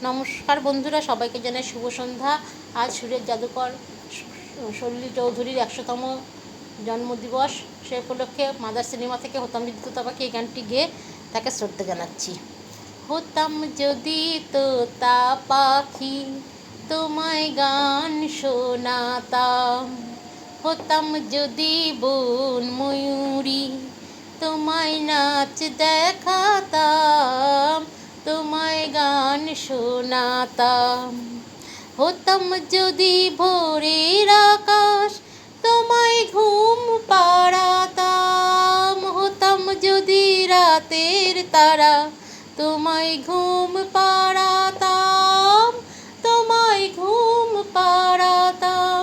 নমস্কার বন্ধুরা, সবাইকে জানাই শুভ সন্ধ্যা। আজ সুরের জাদুকর সলিল চৌধুরীর 100তম জন্মদিবস। সে উপলক্ষে মাদার সিনেমা থেকে হতাম যদি তোতা পাখি এই গানটি গেয়ে তাকে শ্রদ্ধা জানাচ্ছি। হতাম যদি তোতা পাখি তোমায় গান শোনাতাম, হতাম যদি বন ময়ূরী তোমায় নাচ দেখাতাম, তোমায় গান শোনাতাম। হতাম যদি ভোরের আকাশ তোমায় ঘুম পাড়াতাম, হতাম যদি রাতের তারা তোমায় ঘুম পাড়াতাম, তোমায় ঘুম পাড়াতাম।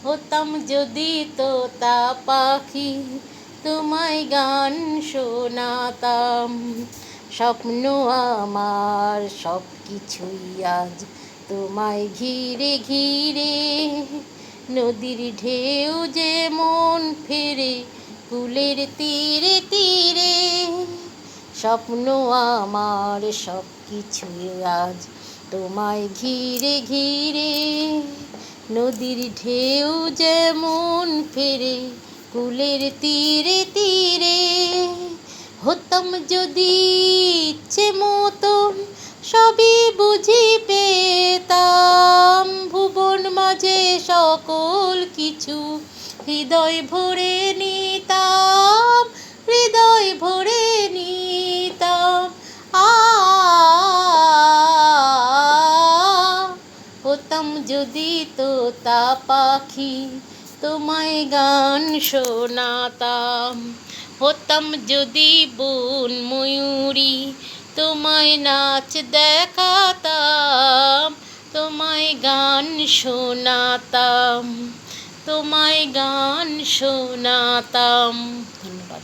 হতাম যদি তোতা পাখি তোমায় গান শোনাতাম। স্বপ্ন আমার সব কিছুই আজ তোমায় ঘিরে ঘিরে, নদীর ঢেউ যেমন ফেরে কুলের তীরে তীরে। স্বপ্ন আমার সব কিছুই আজ তোমায় ঘিরে ঘিরে, নদীর ঢেউ যেমন ফেরে কুলের তীরে তীরে। হতাম যদি ইচ্ছে মতন সবই বুঝি পেতাম, ভুবন মাঝে সকল কিছু হৃদয় ভরে নিতাম, হৃদয় ভরে নিতাম। হতাম যদি তোতা পাখি তোমায় গান শোনাতাম, হতাম যদি বন ময়ূরী তোমায় নাচ দেখাতাম, তোমায় গান শোনাতাম, তোমায় গান শোনাতাম। ধন্যবাদ।